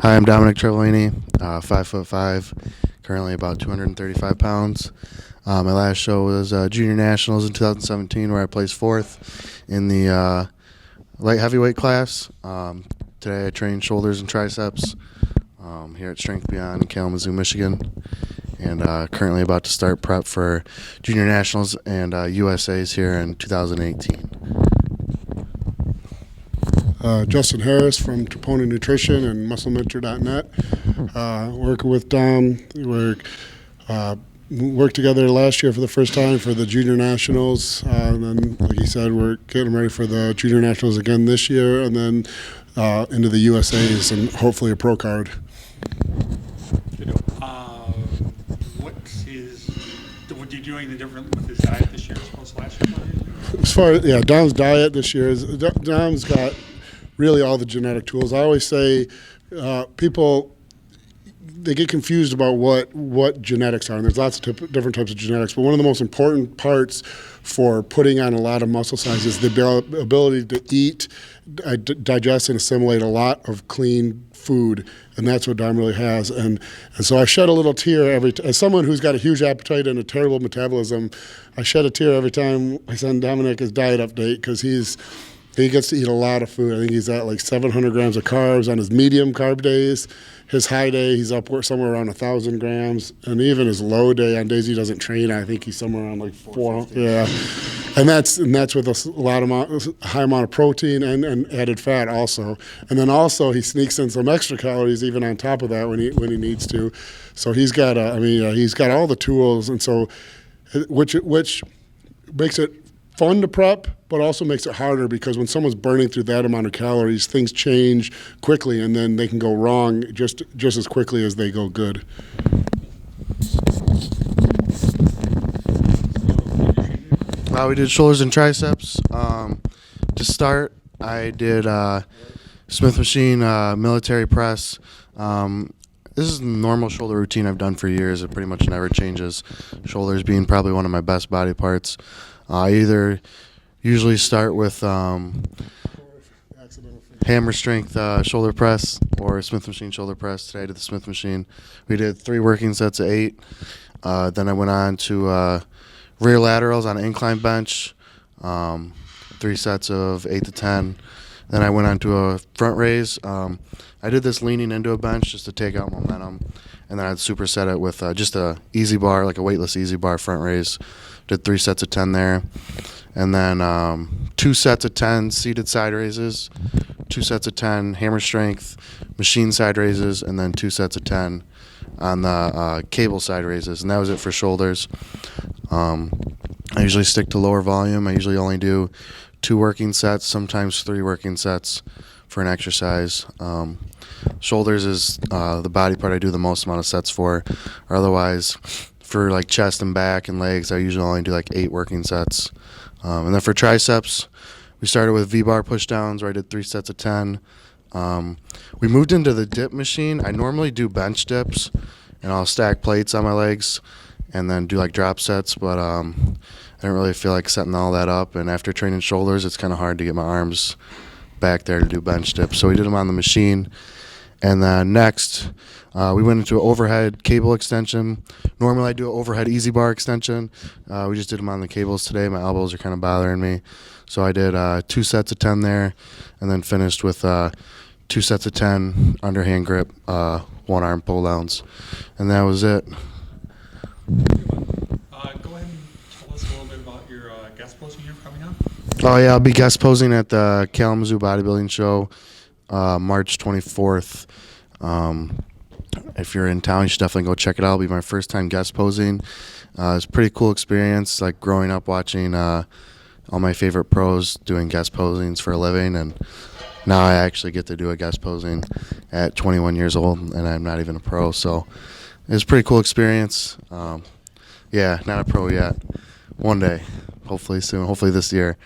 Hi, I'm Dominic Triveline, 5'5", currently about 235 pounds. My last show was Junior Nationals in 2017, where I placed fourth in the light heavyweight class. Today I trained shoulders and triceps here at Strength Beyond in Kalamazoo, Michigan, and currently about to start prep for Junior Nationals and USA's here in 2018. Justin Harris from Troponin Nutrition and MuscleMentor.net. Working with Dom. We worked together last year for the first time for the Junior Nationals. And then, like he said, we're getting ready for the Junior Nationals again this year, and then into the USA's and hopefully a pro card. What are you doing different with his diet this year as opposed to last year? As far as Dom's diet this year is Dom's got really all the genetic tools. I always say people, they get confused about what genetics are, and there's lots of different types of genetics, but one of the most important parts for putting on a lot of muscle size is the ability to eat, digest, and assimilate a lot of clean food, and that's what Dom really has. And so I shed a little tear as someone who's got a huge appetite and a terrible metabolism, I shed a tear every time I send Dominic his diet update, because he gets to eat a lot of food. I think he's at like 700 grams of carbs on his medium carb days. His high day, he's up somewhere around 1,000 grams. And even his low day, on days he doesn't train, I think he's somewhere around like 400. Yeah. And that's with a high amount of protein and added fat also. And then also he sneaks in some extra calories even on top of that when he needs to. So he's got he's got all the tools, and so which makes it fun to prep, but also makes it harder, because when someone's burning through that amount of calories, things change quickly, and then they can go wrong just as quickly as they go good. We did shoulders and triceps. To start, I did Smith machine, military press. This is the normal shoulder routine I've done for years. It pretty much never changes. Shoulders being probably one of my best body parts. I either usually start with hammer strength shoulder press or Smith machine shoulder press. Today I did the Smith machine. We did 3 working sets of 8. Then I went on to rear laterals on an incline bench, 3 sets of 8 to 10. Then I went on to a front raise. I did this leaning into a bench just to take out momentum, and then I'd superset it with just a easy bar, like a weightless easy bar front raise. Did 3 sets of 10 there, and then 2 sets of 10 seated side raises, 2 sets of 10 hammer strength machine side raises, and then 2 sets of 10 on the cable side raises, and that was it for shoulders. I usually stick to lower volume. I usually only do 2 working sets, sometimes 3 working sets for an exercise. Shoulders is the body part I do the most amount of sets for. Or otherwise, for like chest and back and legs, I usually only do like 8 working sets. And then for triceps, we started with V-bar pushdowns, where I did 3 sets of 10. We moved into the dip machine. I normally do bench dips, and I'll stack plates on my legs and then do like drop sets, but I didn't really feel like setting all that up. And after training shoulders, it's kind of hard to get my arms back there to do bench dips. So we did them on the machine. And then next, we went into an overhead cable extension. Normally I do an overhead easy bar extension. We just did them on the cables today. My elbows are kind of bothering me. So I did 2 sets of 10 there, and then finished with 2 sets of 10 underhand grip, 1 arm pull downs. And that was it. Go ahead and tell us a little bit about your guest posting here coming up. Oh yeah, I'll be guest posing at the Kalamazoo Bodybuilding Show, March 24th. If you're in town, you should definitely go check it out. It'll be my first time guest posing. It's a pretty cool experience, like growing up watching all my favorite pros doing guest posings for a living, and now I actually get to do a guest posing at 21 years old, and I'm not even a pro, so it's a pretty cool experience. Yeah, not a pro yet. One day, hopefully soon, hopefully this year.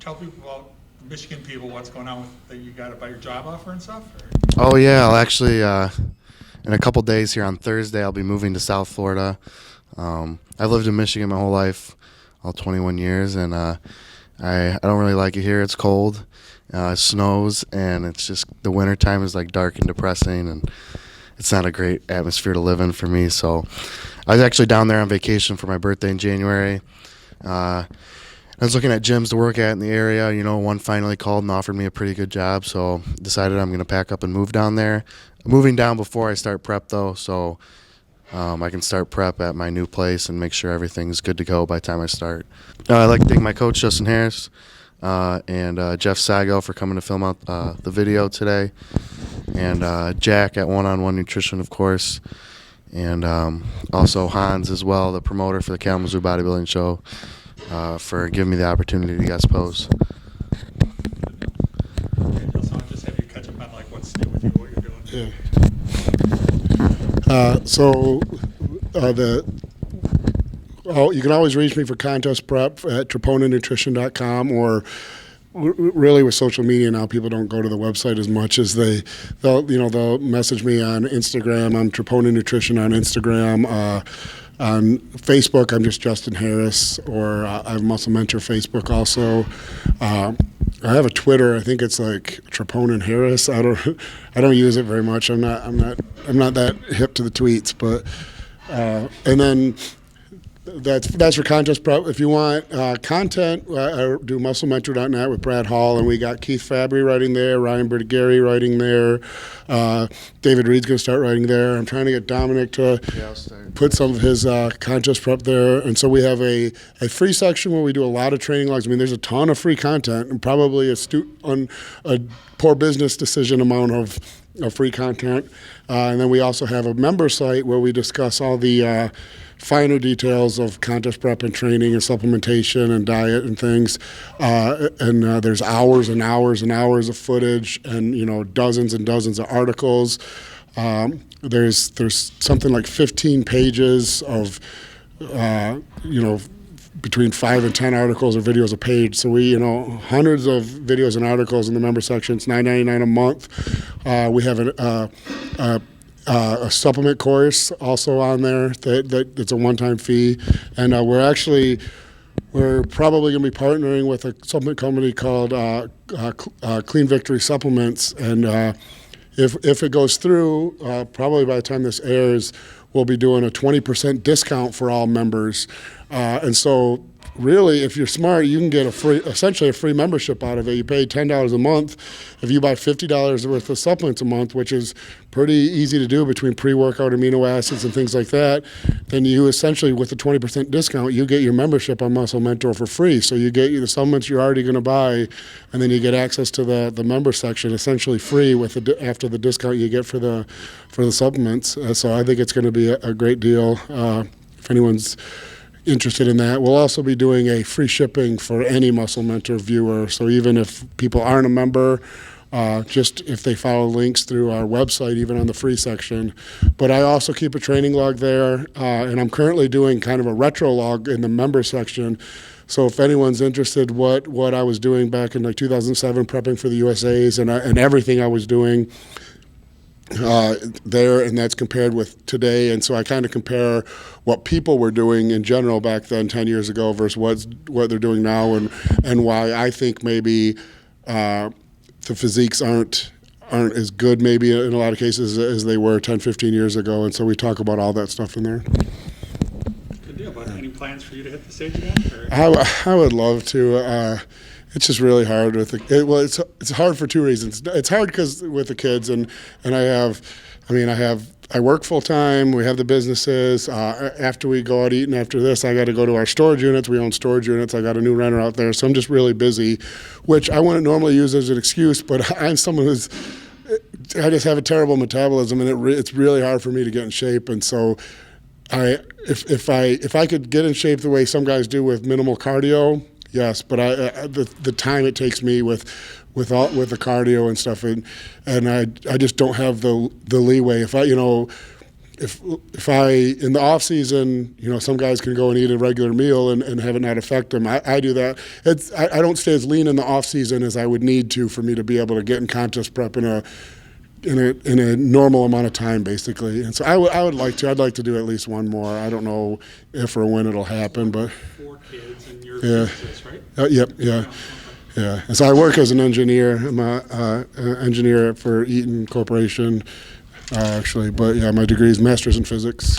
tell people about the Michigan people, what's going on with that you got about your job offer and stuff? Or? Oh yeah, I'll actually in a couple days here on Thursday I'll be moving to South Florida. I've lived in Michigan my whole life, all 21 years, and I don't really like it here. It's cold, it snows, and it's just the winter time is like dark and depressing, and it's not a great atmosphere to live in for me. So I was actually down there on vacation for my birthday in January. I was looking at gyms to work at in the area. You know, one finally called and offered me a pretty good job, so decided I'm going to pack up and move down there. I'm moving down before I start prep, though, so I can start prep at my new place and make sure everything's good to go by the time I start. I'd like to thank my coach, Justin Harris, and Jeff Sago for coming to film out the video today, and Jack at One on One Nutrition, of course, and also Hans as well, the promoter for the Kalamazoo Bodybuilding Show, for giving me the opportunity to guest pose. Okay, I'll just have you catch up on like what's new with you, what you're doing. Yeah. You can always reach me for contest prep at troponanutrition.com, or really with social media now, people don't go to the website as much as they'll message me on Instagram. I'm Tropona Nutrition on Instagram. On Facebook, I'm just Justin Harris, or I have Muscle Mentor Facebook also. I have a Twitter. I think it's like Troponin Harris. I don't use it very much. I'm not that hip to the tweets, but and then that's for contest prep. If you want content, I do musclementor.net with Brad Hall, and we got Keith Fabry writing there, Ryan Bertigeri writing there, David Reed's going to start writing there. I'm trying to get Dominic to put some of his contest prep there. And so we have a free section where we do a lot of training logs. I mean, there's a ton of free content, and probably a poor business decision amount of free content. And then we also have a member site where we discuss all the finer details of contest prep and training and supplementation and diet and things. And there's hours and hours and hours of footage, and dozens and dozens of articles. There's something like 15 pages of between 5 and 10 articles or videos a page. So we, hundreds of videos and articles in the member section. It's $9.99 a month. We have a supplement course also on there that's a one-time fee, and we're probably going to be partnering with a supplement company called Clean Victory Supplements, and if it goes through, probably by the time this airs, we'll be doing a 20% discount for all members, and so really, if you're smart, you can get essentially a free membership out of it. You pay $10 a month. If you buy $50 worth of supplements a month, which is pretty easy to do between pre-workout amino acids and things like that, then you essentially, with a 20% discount, you get your membership on Muscle Mentor for free. So you get the supplements you're already going to buy, and then you get access to the member section essentially free after the discount you get for the supplements. So I think it's going to be a great deal if anyone's interested in that. We'll also be doing a free shipping for any Muscle Mentor viewer. So even if people aren't a member, just if they follow links through our website, even on the free section. But I also keep a training log there, and I'm currently doing kind of a retro log in the member section. So if anyone's interested what I was doing back in like 2007, prepping for the USAs and everything I was doing there, and that's compared with today. And so I kind of compare what people were doing in general back then 10 years ago versus what they're doing now, and why I think maybe the physiques aren't as good maybe in a lot of cases as they were 10, 15 years ago. And so we talk about all that stuff in there. Good deal. But any plans for you to hit the stage again? Or? I would love to. It's just really hard with it's hard for two reasons. It's hard because with the kids, and I work full time. We have the businesses. After we go out eating after this, I got to go to our storage units. We own storage units. I got a new renter out there, so I'm just really busy, which I wouldn't normally use as an excuse. But I'm someone I just have a terrible metabolism, and it's really hard for me to get in shape. And so, if I could get in shape the way some guys do with minimal cardio. Yes, but the time it takes me with the cardio and stuff, and I just don't have the leeway. If if I in the off season, some guys can go and eat a regular meal and have it not affect them. I do that. I don't stay as lean in the off season as I would need to for me to be able to get in contest prep in a normal amount of time, basically. And so I'd like to do at least one more. I don't know if or when it'll happen, but 4 kids and you're yeah. physicist, right? Yep, yeah. Yeah, and so I work as an engineer. I'm an engineer for Eaton Corporation, actually. But yeah, my degree is master's in physics.